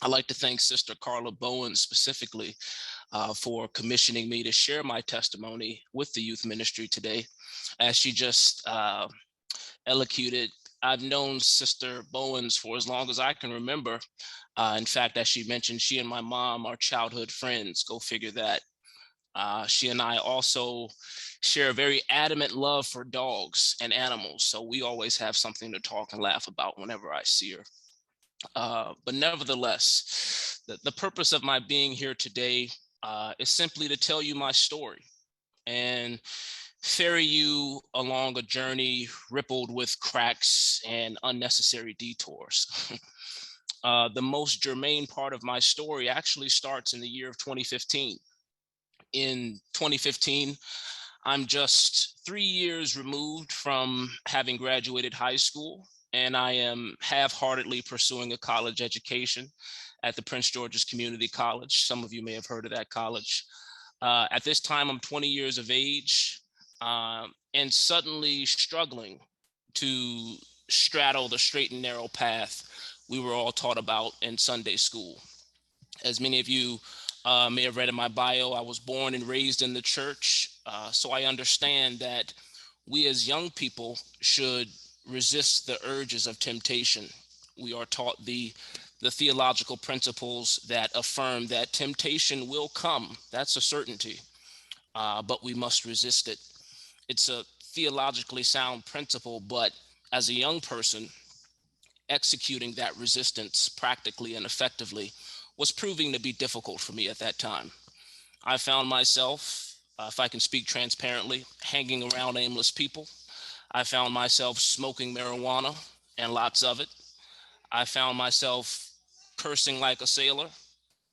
I'd like to thank Sister Carla Bowen specifically for commissioning me to share my testimony with the youth ministry today. As she just elocuted, I've known Sister Bowens for as long as I can remember. In fact, as she mentioned, she and my mom are childhood friends. Go figure that. She and I also share a very adamant love for dogs and animals. So we always have something to talk and laugh about whenever I see her. But nevertheless, the purpose of my being here today is simply to tell you my story and ferry you along a journey rippled with cracks and unnecessary detours. The most germane part of my story actually starts in the year of 2015. In 2015, I'm just 3 years removed from having graduated high school, and I am half-heartedly pursuing a college education at the Prince George's Community College. Some of you may have heard of that college. At this time, I'm 20 years of age and suddenly struggling to straddle the straight and narrow path we were all taught about in Sunday school. As many of you may have read in my bio, I was born and raised in the church, so I understand that we as young people should resist the urges of temptation. We are taught the theological principles that affirm that temptation will come. That's a certainty, but we must resist it. It's a theologically sound principle, but as a young person, executing that resistance practically and effectively was proving to be difficult for me at that time. I found myself, if I can speak transparently, hanging around aimless people. I found myself smoking marijuana and lots of it. I found myself cursing like a sailor.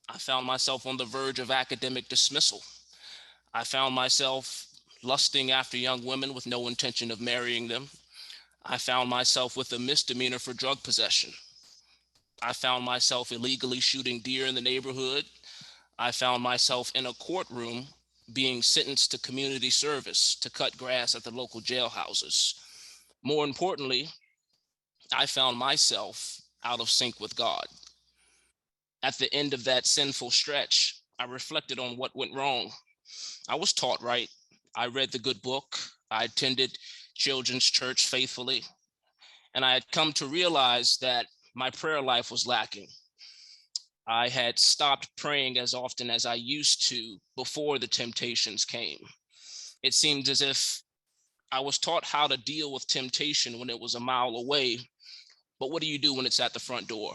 I found myself on the verge of academic dismissal. I found myself lusting after young women with no intention of marrying them. I found myself with a misdemeanor for drug possession. I found myself illegally shooting deer in the neighborhood. I found myself in a courtroom being sentenced to community service to cut grass at the local jailhouses. More importantly, I found myself out of sync with God. At the end of that sinful stretch, I reflected on what went wrong. I was taught right. I read the good book. I attended children's church faithfully. And I had come to realize that my prayer life was lacking. I had stopped praying as often as I used to before the temptations came. It seemed as if I was taught how to deal with temptation when it was a mile away. But what do you do when it's at the front door?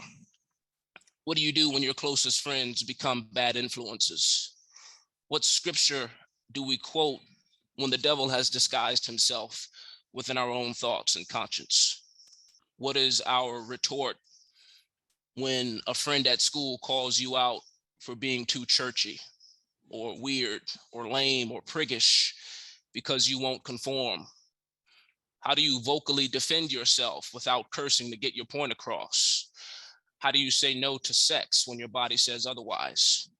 What do you do when your closest friends become bad influences? What scripture do we quote when the devil has disguised himself within our own thoughts and conscience? What is our retort when a friend at school calls you out for being too churchy or weird or lame or priggish because you won't conform? How do you vocally defend yourself without cursing to get your point across? How do you say no to sex when your body says otherwise?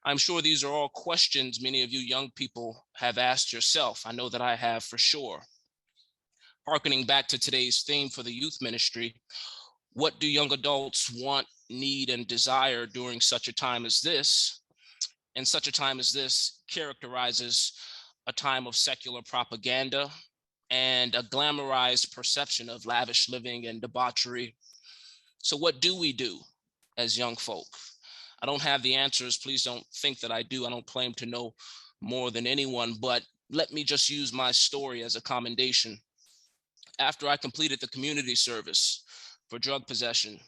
I'm sure these are all questions many of you young people have asked yourself. I know that I have for sure. Harkening back to today's theme for the youth ministry, what do young adults want, need, and desire during such a time as this? And such a time as this characterizes a time of secular propaganda and a glamorized perception of lavish living and debauchery. So what do we do as young folk? I don't have the answers. Please don't think that I do. I don't claim to know more than anyone, but let me just use my story as a commendation. After I completed the community service for drug possession,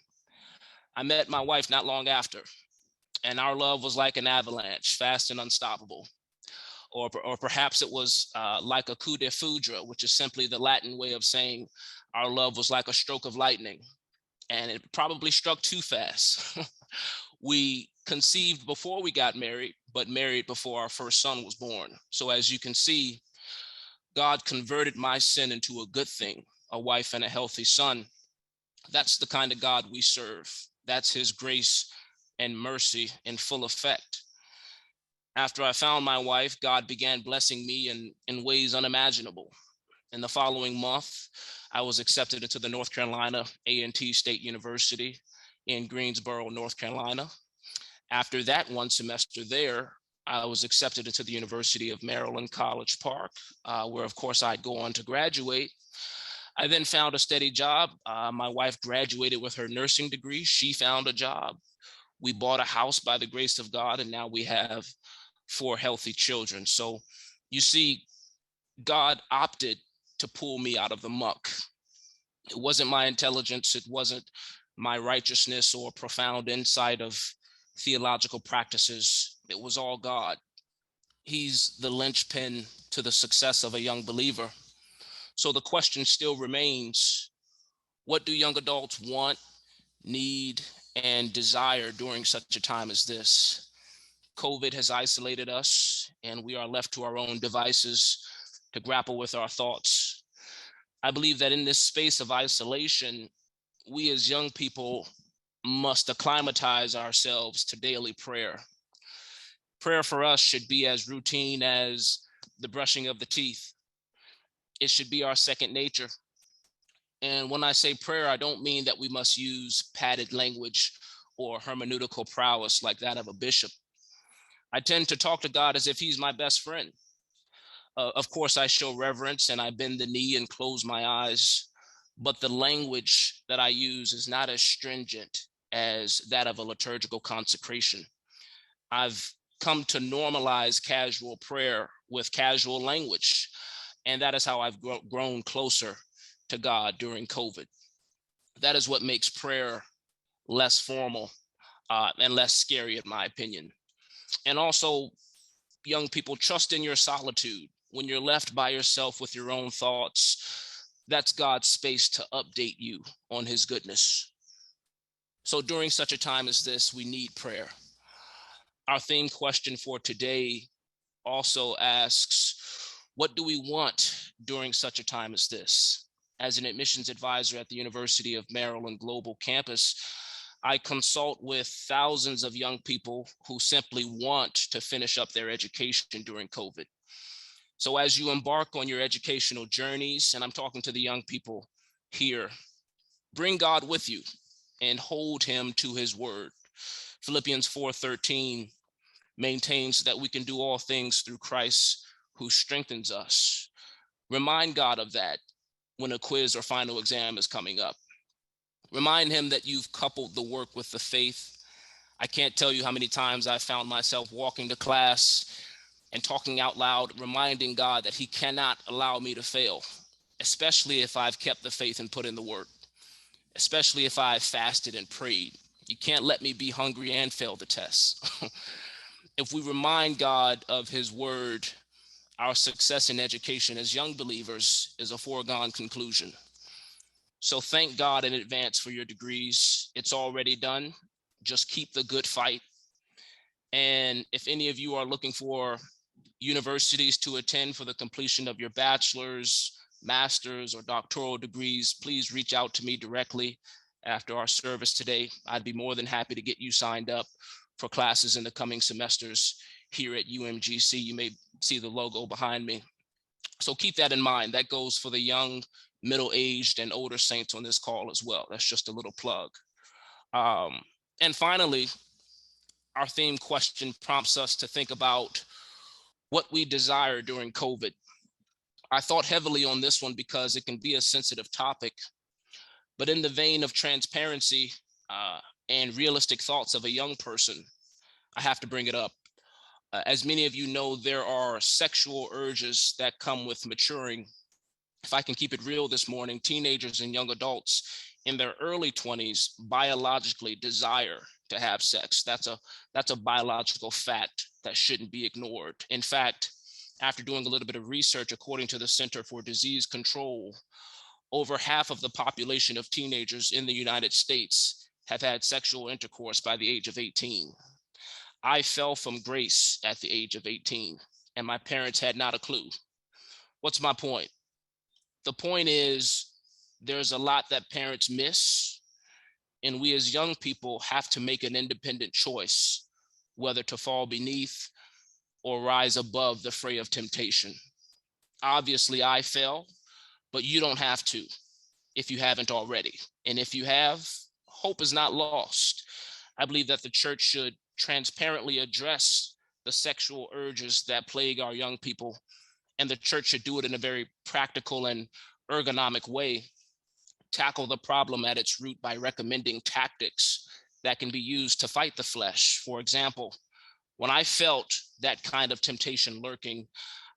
I met my wife not long after, and our love was like an avalanche, fast and unstoppable. Or perhaps it was like a coup de foudre, which is simply the Latin way of saying our love was like a stroke of lightning, and it probably struck too fast. We conceived before we got married, but married before our first son was born. So as you can see, God converted my sin into a good thing, a wife and a healthy son. That's the kind of God we serve. That's his grace and mercy in full effect. After I found my wife, God began blessing me in ways unimaginable. In the following month, I was accepted into the North Carolina A&T State University in Greensboro, North Carolina. After that one semester there, I was accepted into the University of Maryland, College Park, where of course I'd go on to graduate. I then found a steady job. My wife graduated with her nursing degree. She found a job. We bought a house by the grace of God, and now we have 4 healthy children. So you see, God opted to pull me out of the muck. It wasn't my intelligence. It wasn't my righteousness or profound insight of theological practices. It was all God. He's the linchpin to the success of a young believer. So the question still remains, what do young adults want, need, and desire during such a time as this? COVID has isolated us, and we are left to our own devices to grapple with our thoughts. I believe that in this space of isolation, we as young people must acclimatize ourselves to daily prayer. Prayer for us should be as routine as the brushing of the teeth. It should be our second nature. And when I say prayer, I don't mean that we must use padded language or hermeneutical prowess like that of a bishop. I tend to talk to God as if he's my best friend. Of course, I show reverence and I bend the knee and close my eyes, but the language that I use is not as stringent as that of a liturgical consecration. I've come to normalize casual prayer with casual language, and that is how I've grown closer to God during COVID. That is what makes prayer less formal and less scary, in my opinion. And also, young people, trust in your solitude. When you're left by yourself with your own thoughts, that's God's space to update you on his goodness. So during such a time as this, we need prayer. Our theme question for today also asks, what do we want during such a time as this? As an admissions advisor at the University of Maryland Global Campus, I consult with thousands of young people who simply want to finish up their education during COVID. So as you embark on your educational journeys, and I'm talking to the young people here, bring God with you and hold him to his word. Philippians 4:13 maintains that we can do all things through Christ who strengthens us. Remind God of that when a quiz or final exam is coming up. Remind him that you've coupled the work with the faith. I can't tell you how many times I found myself walking to class and talking out loud, reminding God that he cannot allow me to fail, especially if I've kept the faith and put in the work, especially if I've fasted and prayed. You can't let me be hungry and fail the test. If we remind God of his word, our success in education as young believers is a foregone conclusion. So thank God in advance for your degrees. It's already done. Just keep the good fight. And if any of you are looking for universities to attend for the completion of your bachelor's, master's, or doctoral degrees, please reach out to me directly after our service today. I'd be more than happy to get you signed up for classes in the coming semesters here at UMGC. You may see the logo behind me. So keep that in mind. That goes for the young, middle-aged, and older saints on this call as well. That's just a little plug. And finally, our theme question prompts us to think about what we desire during COVID. I thought heavily on this one because it can be a sensitive topic, but in the vein of transparency and realistic thoughts of a young person, I have to bring it up. As many of you know, there are sexual urges that come with maturing. If I can keep it real this morning, teenagers and young adults in their early 20s biologically desire to have sex. That's a biological fact that shouldn't be ignored. In fact, after doing a little bit of research, according to the Center for Disease Control, over half of the population of teenagers in the United States have had sexual intercourse by the age of 18. I fell from grace at the age of 18, and my parents had not a clue. What's my point? The point is, there's a lot that parents miss, and we as young people have to make an independent choice whether to fall beneath or rise above the fray of temptation. Obviously, I fell, but you don't have to if you haven't already. And if you have, hope is not lost. I believe that the church should transparently address the sexual urges that plague our young people, and the church should do it in a very practical and ergonomic way, tackle the problem at its root by recommending tactics that can be used to fight the flesh. For example, when I felt that kind of temptation lurking,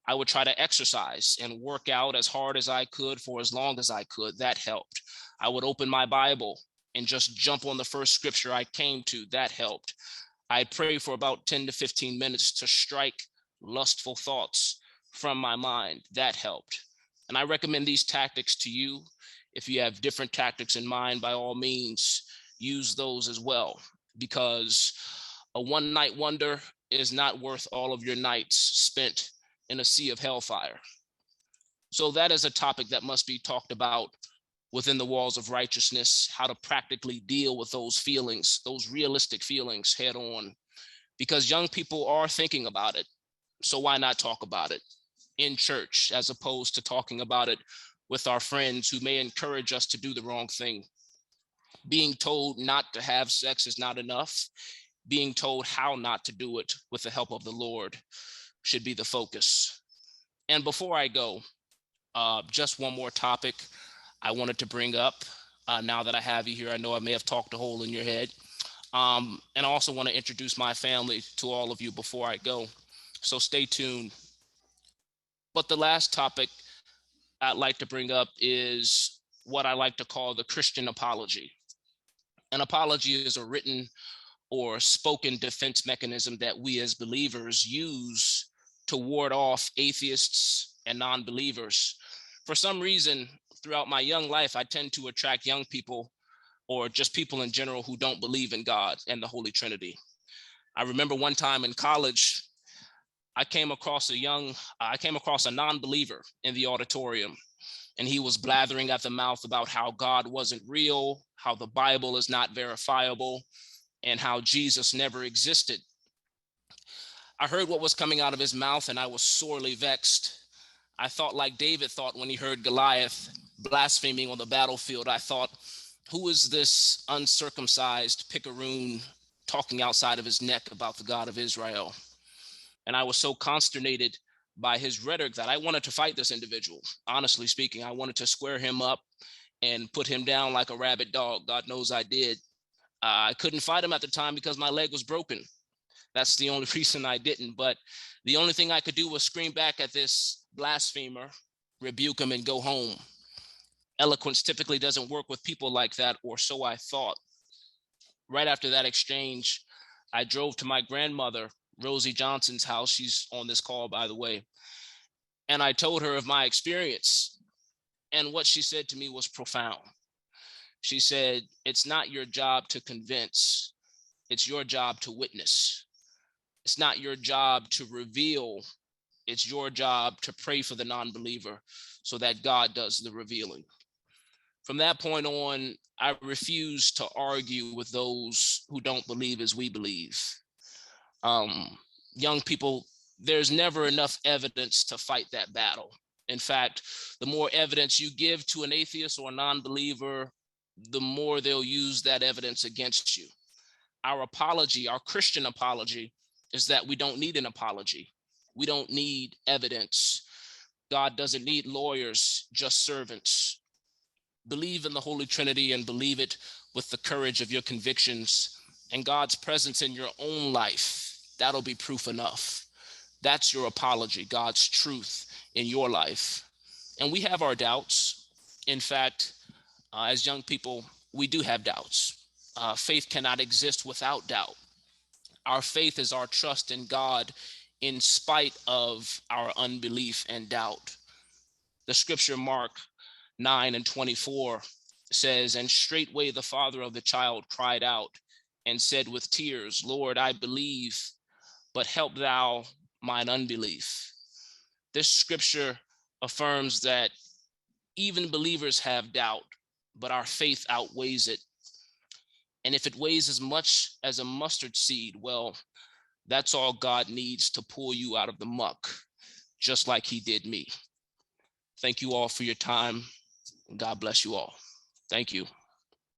I would try to exercise and work out as hard as I could for as long as I could. That helped. I would open my Bible and just jump on the first scripture I came to. That helped. I'd pray for about 10 to 15 minutes to strike lustful thoughts from my mind. That helped. And I recommend these tactics to you. If you have different tactics in mind, by all means, use those as well, because a one-night wonder is not worth all of your nights spent in a sea of hellfire. So that is a topic that must be talked about within the walls of righteousness, how to practically deal with those feelings, those realistic feelings head on, because young people are thinking about it. So why not talk about it in church as opposed to talking about it with our friends who may encourage us to do the wrong thing? Being told not to have sex is not enough. Being told how not to do it with the help of the Lord should be the focus. And before I go, just one more topic I wanted to bring up. Now that I have you here, I know I may have talked a hole in your head. And I also want to introduce my family to all of you before I go. So stay tuned. But the last topic I'd like to bring up is what I like to call the Christian apology. An apology is a written or spoken defense mechanism that we as believers use to ward off atheists and non-believers. For some reason, throughout my young life, I tend to attract young people, or just people in general, who don't believe in God and the Holy Trinity. I remember one time in college, I came across a non-believer in the auditorium, and he was blathering at the mouth about how God wasn't real, how the Bible is not verifiable, and how Jesus never existed. I heard what was coming out of his mouth, and I was sorely vexed. I thought like David thought when he heard Goliath blaspheming on the battlefield. I thought, who is this uncircumcised picaroon talking outside of his neck about the God of Israel? And I was so consternated by his rhetoric that I wanted to fight this individual. Honestly speaking, I wanted to square him up and put him down like a rabid dog. God knows I did. I couldn't fight him at the time because my leg was broken. That's the only reason I didn't. But the only thing I could do was scream back at this blasphemer, rebuke him, and go home. Eloquence typically doesn't work with people like that, or so I thought. Right after that exchange, I drove to my grandmother, Rosie Johnson's house. She's on this call, by the way. And I told her of my experience. And what she said to me was profound. She said, it's not your job to convince. It's your job to witness. It's not your job to reveal. It's your job to pray for the non-believer so that God does the revealing. From that point on, I refuse to argue with those who don't believe as we believe. Young people, there's never enough evidence to fight that battle. In fact, the more evidence you give to an atheist or a non-believer, the more they'll use that evidence against you. Our apology, our Christian apology, is that we don't need an apology. We don't need evidence. God doesn't need lawyers, just servants. Believe in the Holy Trinity and believe it with the courage of your convictions and God's presence in your own life. That'll be proof enough. That's your apology, God's truth in your life. And we have our doubts. In fact, as young people, we do have doubts. Faith cannot exist without doubt. Our faith is our trust in God in spite of our unbelief and doubt. The scripture Mark 9:24 says, and straightway the father of the child cried out and said with tears, Lord, I believe, but help thou mine unbelief. This scripture affirms that even believers have doubt, but our faith outweighs it. And if it weighs as much as a mustard seed, well, that's all God needs to pull you out of the muck, just like he did me. Thank you all for your time. God bless you all. Thank you.